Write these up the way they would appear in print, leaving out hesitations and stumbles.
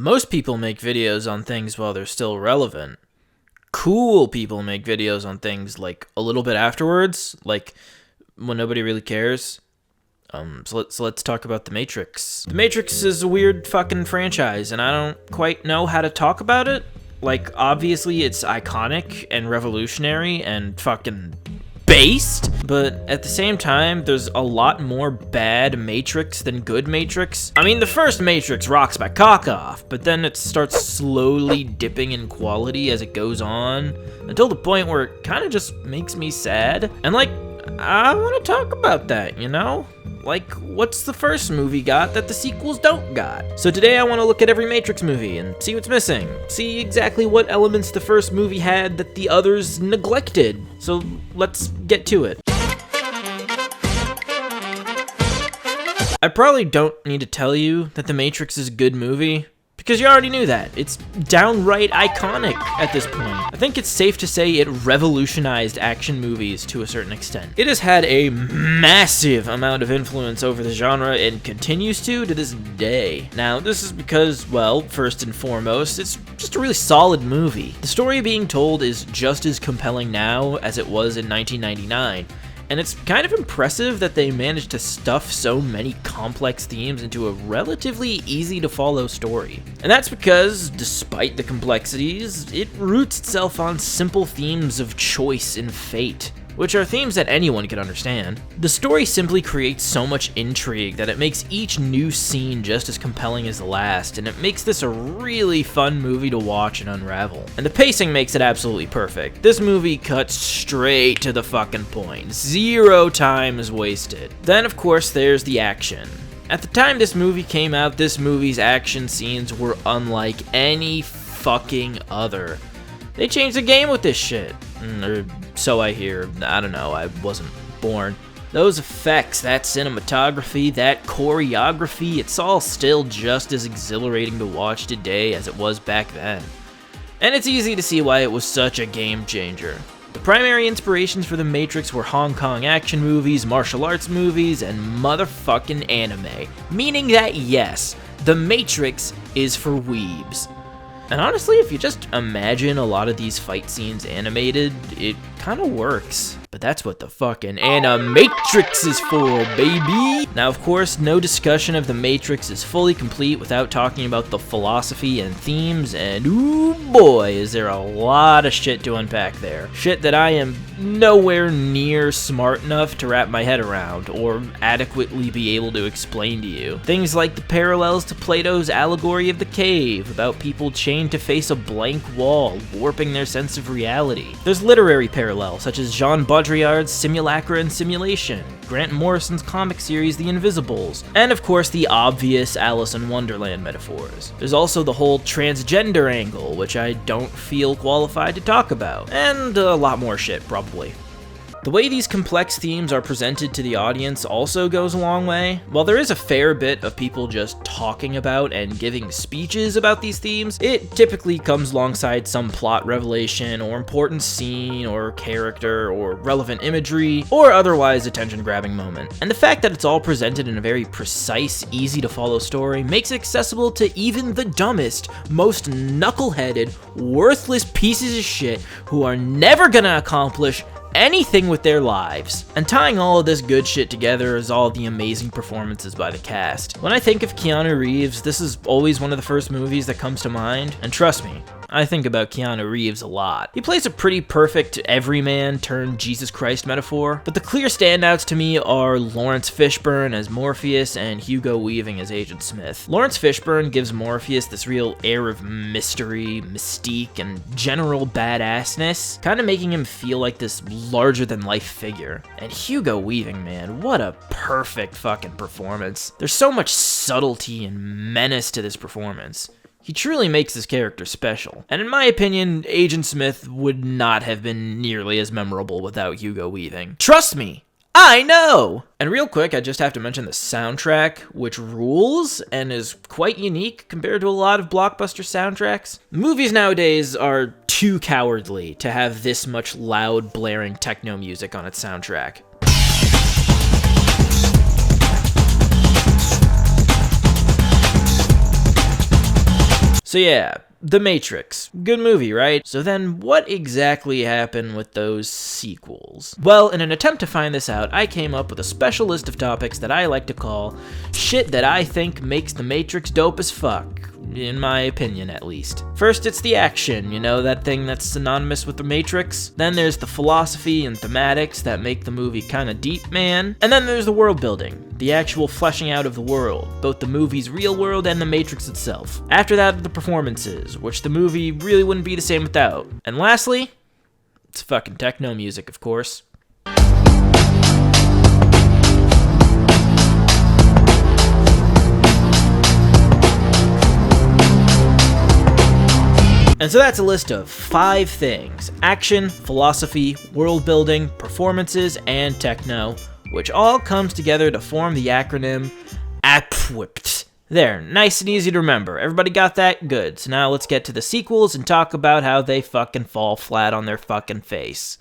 Most people make videos on things while they're still relevant. Cool people make videos on things like a little bit afterwards, like when nobody really cares. So let's talk about The Matrix. The Matrix is a weird fucking franchise, and I don't quite know how to talk about it. Like, obviously it's iconic and revolutionary and fucking based, but at the same time, there's a lot more bad Matrix than good Matrix. I mean, the first Matrix rocks my cock off, but then it starts slowly dipping in quality as it goes on, until the point where it kind of just makes me sad. And like, I want to talk about that, you know? Like, what's the first movie got that the sequels don't got? So today I want to look at every Matrix movie and see what's missing. See exactly what elements the first movie had that the others neglected. So let's get to it. I probably don't need to tell you that The Matrix is a good movie, because you already knew that. It's downright iconic at this point. I think it's safe to say it revolutionized action movies to a certain extent. It has had a massive amount of influence over the genre and continues to this day. Now, this is because, well, first and foremost, it's just a really solid movie. The story being told is just as compelling now as it was in 1999. And it's kind of impressive that they managed to stuff so many complex themes into a relatively easy to follow story. And that's because, despite the complexities, it roots itself on simple themes of choice and fate, which are themes that anyone can understand. The story simply creates so much intrigue that it makes each new scene just as compelling as the last, and it makes this a really fun movie to watch and unravel. And the pacing makes it absolutely perfect. This movie cuts straight to the fucking point. 0 time is wasted. Then, of course, there's the action. At the time this movie came out, this movie's action scenes were unlike any fucking other. They changed the game with this shit. Or so I hear. I don't know, I wasn't born. Those effects, that cinematography, that choreography, it's all still just as exhilarating to watch today as it was back then. And it's easy to see why it was such a game changer. The primary inspirations for The Matrix were Hong Kong action movies, martial arts movies, and motherfucking anime. Meaning that yes, The Matrix is for weebs. And honestly, if you just imagine a lot of these fight scenes animated, it kind of works. But that's what the fucking Animatrix is for, baby! Now, of course, no discussion of The Matrix is fully complete without talking about the philosophy and themes, and ooh boy, is there a lot of shit to unpack there. Shit that I am nowhere near smart enough to wrap my head around, or adequately be able to explain to you. Things like the parallels to Plato's allegory of the cave, about people chained to face a blank wall, warping their sense of reality. There's literary parallels, such as Jean Baudrillard's Simulacra and Simulation, Grant Morrison's comic series The Invisibles, and of course the obvious Alice in Wonderland metaphors. There's also the whole transgender angle, which I don't feel qualified to talk about, and a lot more shit, probably. The way these complex themes are presented to the audience also goes a long way. While there is a fair bit of people just talking about and giving speeches about these themes, it typically comes alongside some plot revelation or important scene or character or relevant imagery or otherwise attention-grabbing moment. And the fact that it's all presented in a very precise, easy-to-follow story makes it accessible to even the dumbest, most knuckleheaded, worthless pieces of shit who are never gonna accomplish anything with their lives. And tying all of this good shit together is all the amazing performances by the cast. When I think of Keanu Reeves, this is always one of the first movies that comes to mind, and trust me, I think about Keanu Reeves a lot. He plays a pretty perfect everyman turned Jesus Christ metaphor, but the clear standouts to me are Lawrence Fishburne as Morpheus and Hugo Weaving as Agent Smith. Lawrence Fishburne gives Morpheus this real air of mystery, mystique, and general badassness, kind of making him feel like this larger-than-life figure. And Hugo Weaving, man, what a perfect fucking performance. There's so much subtlety and menace to this performance. He truly makes his character special. And in my opinion, Agent Smith would not have been nearly as memorable without Hugo Weaving. Trust me, I know! And real quick, I just have to mention the soundtrack, which rules and is quite unique compared to a lot of blockbuster soundtracks. Movies nowadays are too cowardly to have this much loud, blaring techno music on its soundtrack. So yeah, The Matrix. Good movie, right? So then what exactly happened with those sequels? Well, in an attempt to find this out, I came up with a special list of topics that I like to call shit that I think makes The Matrix dope as fuck. In my opinion, at least. First, it's the action, you know, that thing that's synonymous with The Matrix. Then there's the philosophy and thematics that make the movie kinda deep, man. And then there's the world building, the actual fleshing out of the world, both the movie's real world and The Matrix itself. After that, the performances, which the movie really wouldn't be the same without. And lastly, it's fucking techno music, of course. And so that's a list of 5 things: action, philosophy, world building, performances, and techno, which all comes together to form the acronym APWIPT. There, nice and easy to remember. Everybody got that? Good. So now let's get to the sequels and talk about how they fucking fall flat on their fucking face.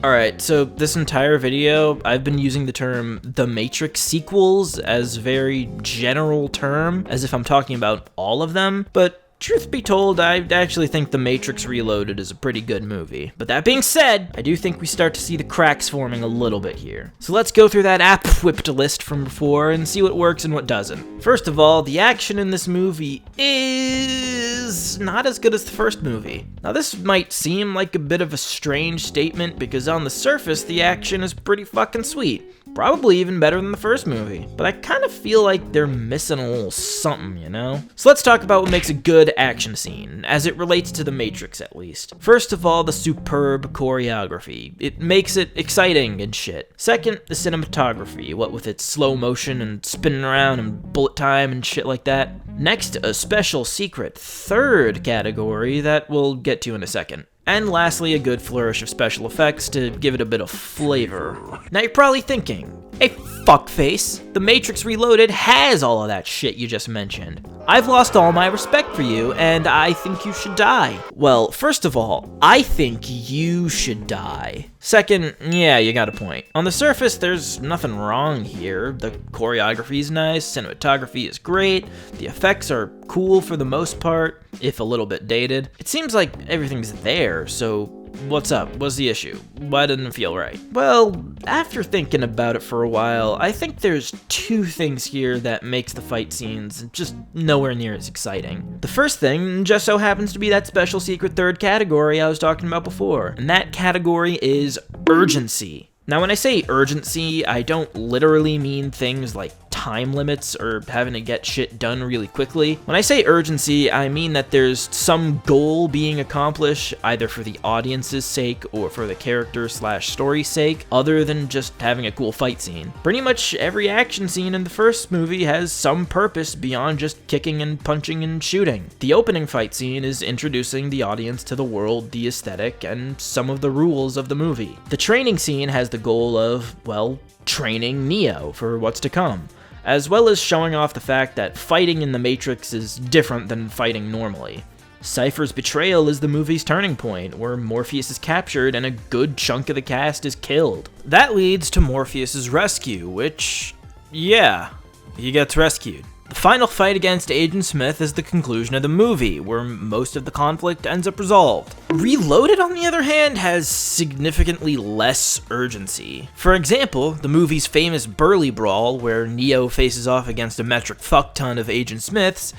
Alright, so this entire video, I've been using the term The Matrix sequels as a very general term, as if I'm talking about all of them, but truth be told, I actually think The Matrix Reloaded is a pretty good movie. But that being said, I do think we start to see the cracks forming a little bit here. So let's go through that app-whipped list from before and see what works and what doesn't. First of all, the action in this movie is not as good as the first movie. Now this might seem like a bit of a strange statement because on the surface, the action is pretty fucking sweet. Probably even better than the first movie. But I kind of feel like they're missing a little something, you know? So let's talk about what makes a good action scene, as it relates to The Matrix at least. First of all, the superb choreography. It makes it exciting and shit. Second, the cinematography, what with its slow motion and spinning around and bullet time and shit like that. Next, a special secret third category that we'll get to in a second. And lastly, a good flourish of special effects to give it a bit of flavor. Now you're probably thinking, hey fuckface, The Matrix Reloaded has all of that shit you just mentioned. I've lost all my respect for you, and I think you should die. Well, first of all, I think you should die. Second, yeah, you got a point. On the surface, there's nothing wrong here. The choreography is nice, cinematography is great, the effects are cool for the most part, if a little bit dated. It seems like everything's there, so what's up? What's the issue? Why didn't it feel right? Well, after thinking about it for a while, I think there's 2 things here that makes the fight scenes just nowhere near as exciting. The first thing just so happens to be that special secret third category I was talking about before, and that category is urgency. Now when I say urgency, I don't literally mean things like time limits or having to get shit done really quickly. When I say urgency, I mean that there's some goal being accomplished either for the audience's sake or for the character/story's sake, other than just having a cool fight scene. Pretty much every action scene in the first movie has some purpose beyond just kicking and punching and shooting. The opening fight scene is introducing the audience to the world, the aesthetic, and some of the rules of the movie. The training scene has the goal of, well, training Neo for what's to come, as well as showing off the fact that fighting in the Matrix is different than fighting normally. Cypher's betrayal is the movie's turning point, where Morpheus is captured and a good chunk of the cast is killed. That leads to Morpheus's rescue, which, yeah, he gets rescued. The final fight against Agent Smith is the conclusion of the movie, where most of the conflict ends up resolved. Reloaded, on the other hand, has significantly less urgency. For example, the movie's famous Burly Brawl, where Neo faces off against a metric fuckton of Agent Smiths,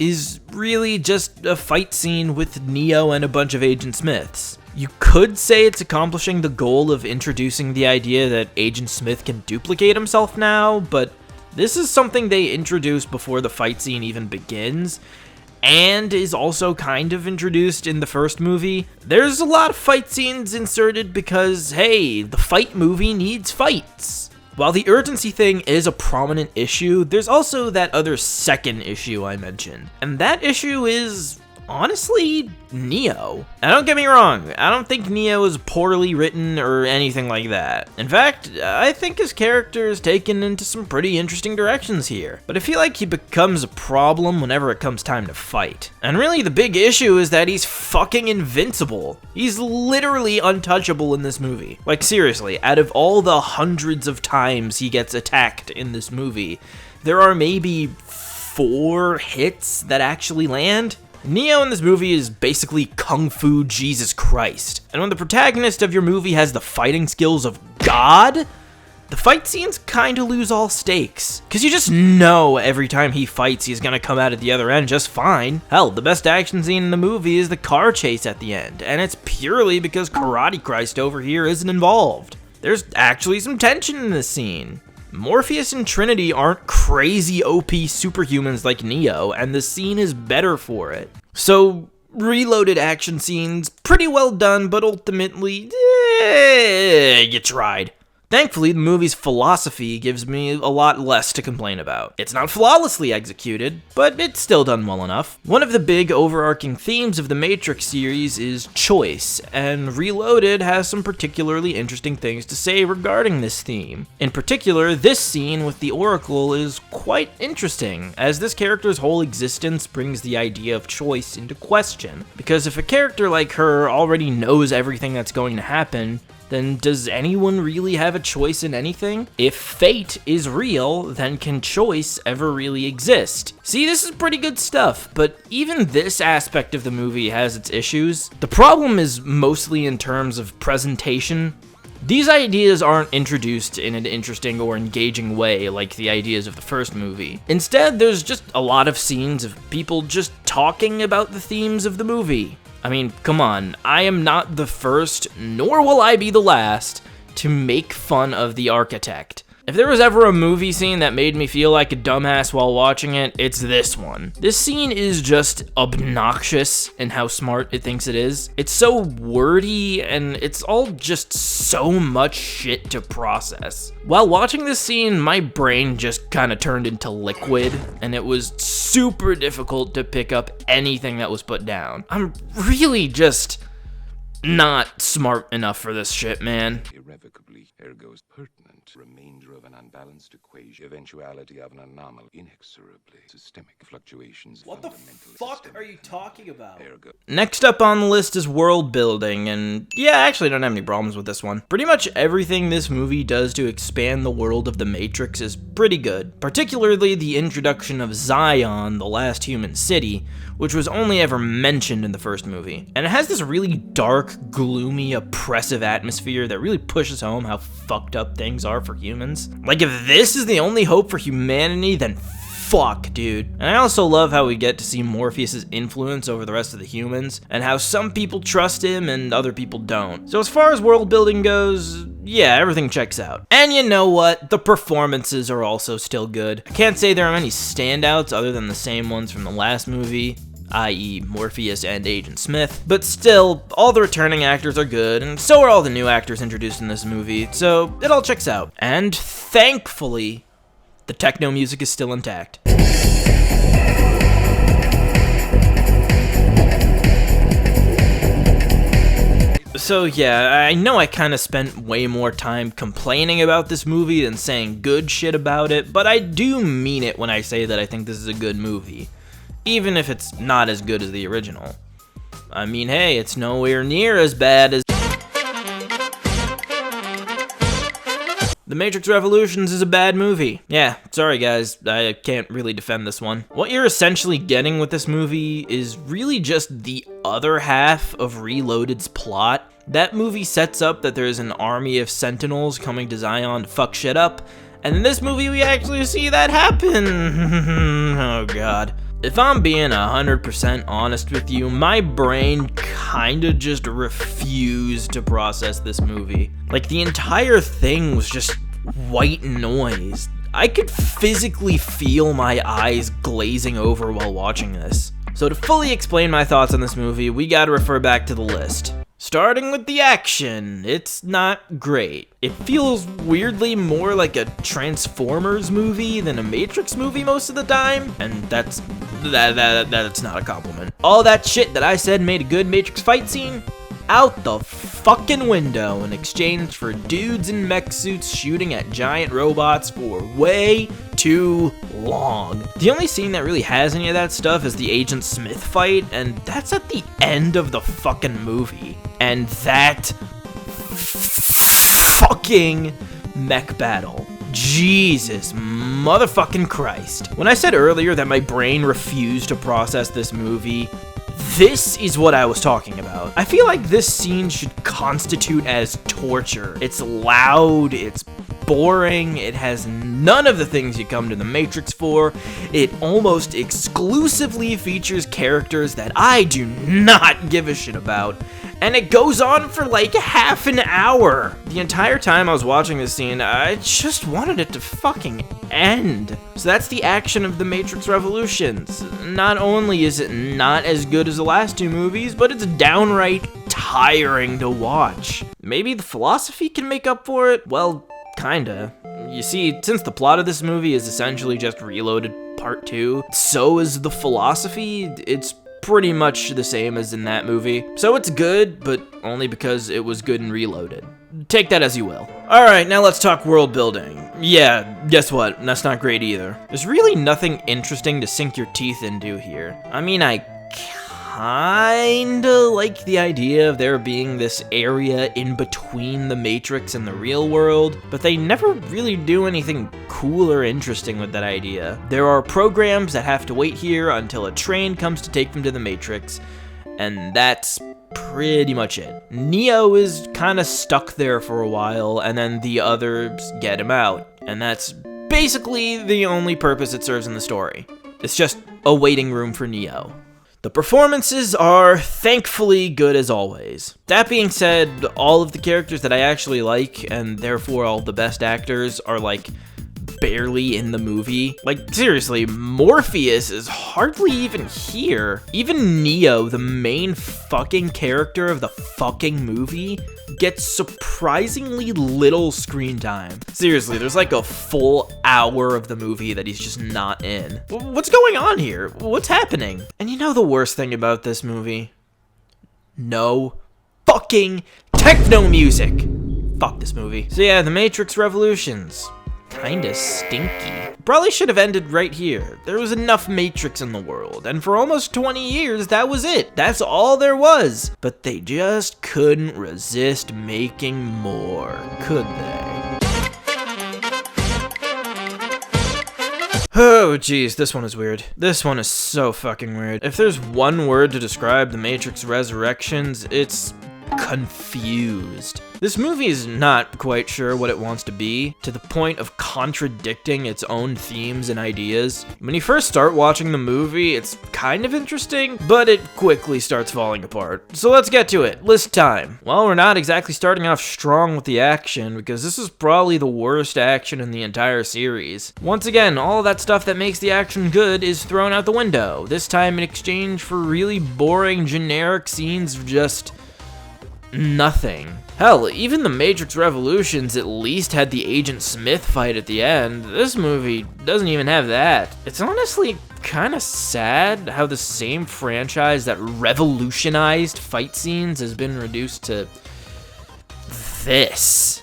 is really just a fight scene with Neo and a bunch of Agent Smiths. You could say it's accomplishing the goal of introducing the idea that Agent Smith can duplicate himself now, but this is something they introduced before the fight scene even begins, and is also kind of introduced in the first movie. There's a lot of fight scenes inserted because, hey, the fight movie needs fights. While the urgency thing is a prominent issue, there's also that other second issue I mentioned, and that issue is, honestly, Neo. Now don't get me wrong, I don't think Neo is poorly written or anything like that. In fact, I think his character is taken into some pretty interesting directions here, but I feel like he becomes a problem whenever it comes time to fight. And really the big issue is that he's fucking invincible. He's literally untouchable in this movie. Like seriously, out of all the hundreds of times he gets attacked in this movie, there are maybe 4 hits that actually land. Neo in this movie is basically Kung Fu Jesus Christ. And when the protagonist of your movie has the fighting skills of God, the fight scenes kinda lose all stakes. Cause you just know every time he fights he's gonna come out at the other end just fine. Hell, the best action scene in the movie is the car chase at the end, and it's purely because Karate Christ over here isn't involved. There's actually some tension in this scene. Morpheus and Trinity aren't crazy OP superhumans like Neo, and the scene is better for it. So, reloaded action scenes, pretty well done, but ultimately, you tried. Thankfully, the movie's philosophy gives me a lot less to complain about. It's not flawlessly executed, but it's still done well enough. One of the big overarching themes of the Matrix series is choice, and Reloaded has some particularly interesting things to say regarding this theme. In particular, this scene with the Oracle is quite interesting, as this character's whole existence brings the idea of choice into question. Because if a character like her already knows everything that's going to happen, then does anyone really have a choice in anything? If fate is real, then can choice ever really exist? See, this is pretty good stuff, but even this aspect of the movie has its issues. The problem is mostly in terms of presentation. These ideas aren't introduced in an interesting or engaging way like the ideas of the first movie. Instead, there's just a lot of scenes of people just talking about the themes of the movie. I mean, come on, I am not the first, nor will I be the last, to make fun of the architect. If there was ever a movie scene that made me feel like a dumbass while watching it, it's this one. This scene is just obnoxious in how smart it thinks it is. It's so wordy, and it's all just so much shit to process. While watching this scene, my brain just kind of turned into liquid, and it was super difficult to pick up anything that was put down. I'm really just not smart enough for this shit, man. Irrevocably, ergo pertinent. Remainder of an unbalanced equation. Eventuality of an anomaly. Inexorably. Systemic fluctuations. What the fuck are you talking about? Ergo. Next up on the list is world building, and yeah, I actually don't have any problems with this one. Pretty much everything this movie does to expand the world of the Matrix is pretty good. Particularly the introduction of Zion, the last human city, which was only ever mentioned in the first movie. And it has this really dark, gloomy, oppressive atmosphere that really pushes home how fucked up things are for humans. Like, if this is the only hope for humanity, then fuck, dude. And I also love how we get to see Morpheus' influence over the rest of the humans, and how some people trust him and other people don't. So as far as world building goes, yeah, everything checks out. And you know what? The performances are also still good. I can't say there are many standouts other than the same ones from the last movie, i.e. Morpheus and Agent Smith, but still, all the returning actors are good, and so are all the new actors introduced in this movie, so it all checks out. And thankfully, the techno music is still intact. So yeah, I know I kind of spent way more time complaining about this movie than saying good shit about it, but I do mean it when I say that I think this is a good movie, even if it's not as good as the original. I mean, hey, it's nowhere near as bad as The Matrix Revolutions is a bad movie. Yeah, sorry guys, I can't really defend this one. What you're essentially getting with this movie is really just the other half of Reloaded's plot. That movie sets up that there's an army of Sentinels coming to Zion to fuck shit up, and in this movie we actually see that happen. Oh god. If I'm being 100% honest with you, my brain kinda just refused to process this movie. Like, the entire thing was just white noise. I could physically feel my eyes glazing over while watching this. So to fully explain my thoughts on this movie, we gotta refer back to the list. Starting with the action, it's not great. It feels weirdly more like a Transformers movie than a Matrix movie most of the time, and that's not a compliment. All that shit that I said made a good Matrix fight scene, out the fucking window in exchange for dudes in mech suits shooting at giant robots for way too long. The only scene that really has any of that stuff is the Agent Smith fight, and that's at the end of the fucking movie. And that fucking mech battle. Jesus motherfucking Christ. When I said earlier that my brain refused to process this movie, this is what I was talking about. I feel like this scene should constitute as torture. It's loud, it's boring, it has none of the things you come to The Matrix for. It almost exclusively features characters that I do not give a shit about. And it goes on for like half an hour. The entire time I was watching this scene, I just wanted it to fucking end. So that's the action of The Matrix Revolutions. Not only is it not as good as the last two movies, but it's downright tiring to watch. Maybe the philosophy can make up for it? Well, kinda. You see, since the plot of this movie is essentially just Reloaded Part 2, so is the philosophy. It's pretty much the same as in that movie. So it's good, but only because it was good in Reloaded. Take that as you will. Alright, now let's talk world building. Yeah, guess what? That's not great either. There's really nothing interesting to sink your teeth into here. I mean, I kinda like the idea of there being this area in between the Matrix and the real world, but they never really do anything cool or interesting with that idea. There are programs that have to wait here until a train comes to take them to the Matrix, and that's pretty much it. Neo is kinda stuck there for a while, and then the others get him out, and that's basically the only purpose it serves in the story. It's just a waiting room for Neo. The performances are thankfully good as always. That being said, all of the characters that I actually like, and therefore all the best actors, are like barely in the movie. Like, seriously, Morpheus is hardly even here. Even Neo, the main fucking character of the fucking movie, gets surprisingly little screen time. Seriously, there's like a full hour of the movie that he's just not in. What's going on here? What's happening? And you know the worst thing about this movie? No fucking techno music. Fuck this movie. So yeah, The Matrix Revolutions. Kinda stinky. Probably should have ended right here. There was enough Matrix in the world, and for almost 20 years, that was it. That's all there was. But they just couldn't resist making more, could they? Oh, geez, this one is weird. This one is so fucking weird. If there's one word to describe The Matrix Resurrections, it's confused. This movie is not quite sure what it wants to be, to the point of contradicting its own themes and ideas. When you first start watching the movie, it's kind of interesting, but it quickly starts falling apart. So let's get to it. List time. Well, we're not exactly starting off strong with the action, because this is probably the worst action in the entire series. Once again, all that stuff that makes the action good is thrown out the window, this time in exchange for really boring, generic scenes of just nothing. Hell, even The Matrix Revolutions at least had the Agent Smith fight at the end. This movie doesn't even have that. It's honestly kinda sad how the same franchise that revolutionized fight scenes has been reduced to this.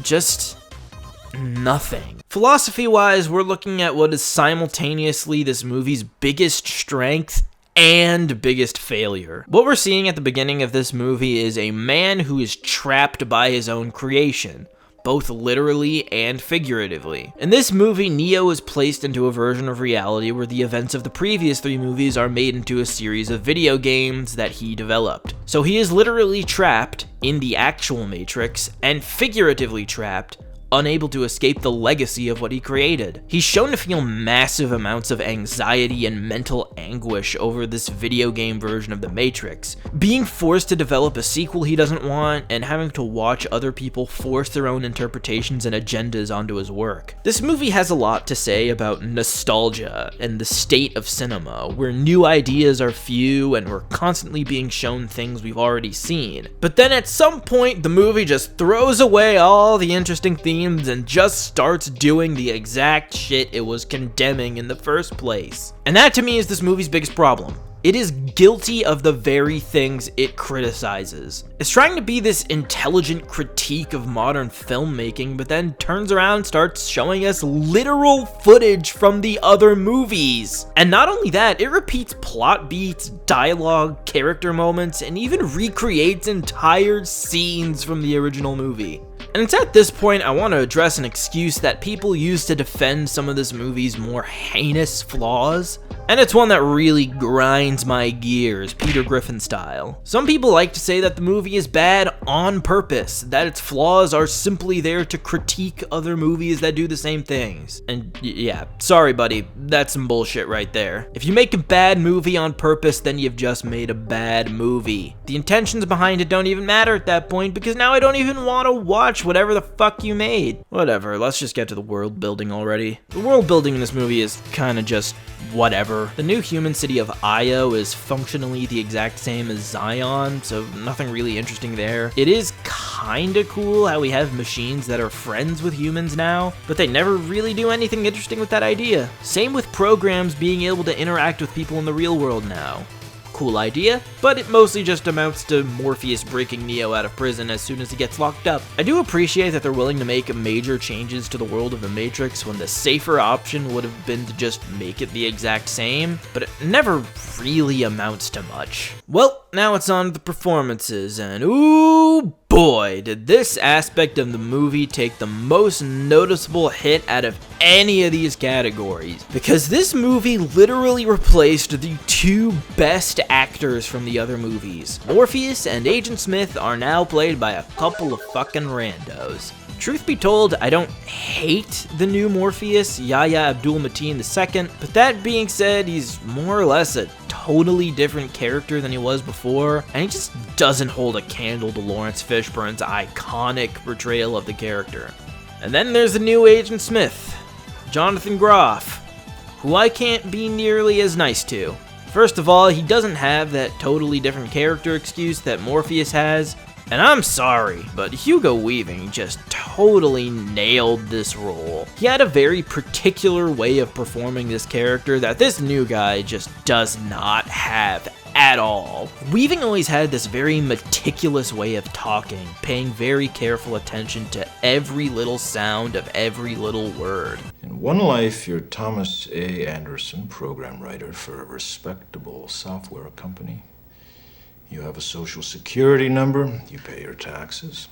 Just nothing. Philosophy-wise, we're looking at what is simultaneously this movie's biggest strength and biggest failure. What we're seeing at the beginning of this movie is a man who is trapped by his own creation, both literally and figuratively. In this movie, Neo is placed into a version of reality where the events of the previous three movies are made into a series of video games that he developed. So he is literally trapped in the actual Matrix and figuratively trapped, unable to escape the legacy of what he created. He's shown to feel massive amounts of anxiety and mental anguish over this video game version of the Matrix, being forced to develop a sequel he doesn't want, and having to watch other people force their own interpretations and agendas onto his work. This movie has a lot to say about nostalgia and the state of cinema, where new ideas are few and we're constantly being shown things we've already seen. But then at some point, the movie just throws away all the interesting themes and just starts doing the exact shit it was condemning in the first place. And that to me is this movie's biggest problem. It is guilty of the very things it criticizes. It's trying to be this intelligent critique of modern filmmaking, but then turns around and starts showing us literal footage from the other movies. And not only that, it repeats plot beats, dialogue, character moments, and even recreates entire scenes from the original movie. And it's at this point I want to address an excuse that people use to defend some of this movie's more heinous flaws. And it's one that really grinds my gears, Peter Griffin style. Some people like to say that the movie is bad on purpose, that its flaws are simply there to critique other movies that do the same things. And yeah, sorry buddy, that's some bullshit right there. If you make a bad movie on purpose, then you've just made a bad movie. The intentions behind it don't even matter at that point, because now I don't even want to watch whatever the fuck you made. Whatever, let's just get to the world building already. The world building in this movie is kinda just whatever. The new human city of Io is functionally the exact same as Zion, so nothing really interesting there. It is kinda cool how we have machines that are friends with humans now, but they never really do anything interesting with that idea. Same with programs being able to interact with people in the real world now. Cool idea, but it mostly just amounts to Morpheus breaking Neo out of prison as soon as he gets locked up. I do appreciate that they're willing to make major changes to the world of the Matrix when the safer option would have been to just make it the exact same, but it never really amounts to much. Well, now it's on to the performances, and ooh boy, did this aspect of the movie take the most noticeable hit out of any of these categories. Because this movie literally replaced the two best actors from the other movies. Morpheus and Agent Smith are now played by a couple of fucking randos. Truth be told, I don't hate the new Morpheus, Yahya Abdul-Mateen II, but that being said, he's more or less a totally different character than he was before, and he just doesn't hold a candle to Lawrence Fishburne's iconic portrayal of the character. And then there's the new Agent Smith, Jonathan Groff, who I can't be nearly as nice to. First of all, he doesn't have that totally different character excuse that Morpheus has. And I'm sorry, but Hugo Weaving just totally nailed this role. He had a very particular way of performing this character that this new guy just does not have at all. Weaving always had this very meticulous way of talking, paying very careful attention to every little sound of every little word. In one life, you're Thomas A. Anderson, program writer for a respectable software company. You have a social security number, you pay your taxes,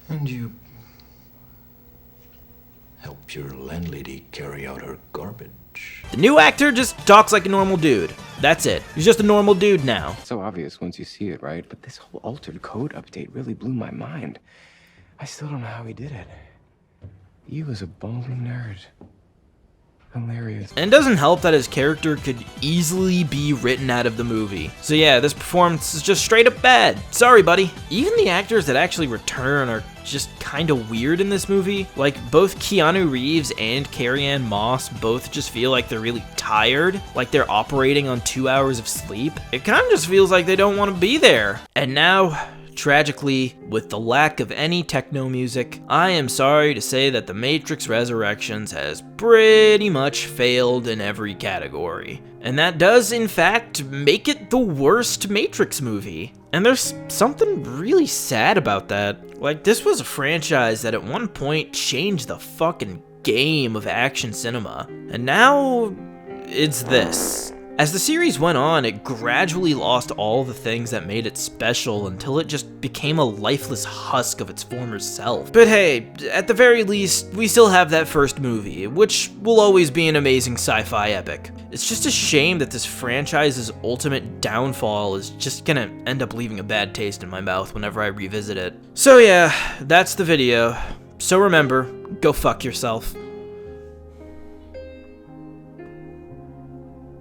and you help your landlady carry out her garbage. The new actor just talks like a normal dude. That's it. He's just a normal dude now. So obvious once you see it, right? But this whole altered code update really blew my mind. I still don't know how he did it. He was a ballin' nerd. Hilarious. And it doesn't help that his character could easily be written out of the movie. So yeah, this performance is just straight up bad. Sorry, buddy. Even the actors that actually return are just kinda weird in this movie. Like, both Keanu Reeves and Carrie-Anne Moss both just feel like they're really tired, like they're operating on 2 hours of sleep. It kinda just feels like they don't want to be there. And now, tragically, with the lack of any techno music, I am sorry to say that The Matrix Resurrections has pretty much failed in every category. And that does, in fact, make it the worst Matrix movie. And there's something really sad about that. Like, this was a franchise that at one point changed the fucking game of action cinema. And now, it's this. As the series went on, it gradually lost all the things that made it special until it just became a lifeless husk of its former self. But hey, at the very least, we still have that first movie, which will always be an amazing sci-fi epic. It's just a shame that this franchise's ultimate downfall is just gonna end up leaving a bad taste in my mouth whenever I revisit it. So yeah, that's the video. So remember, go fuck yourself.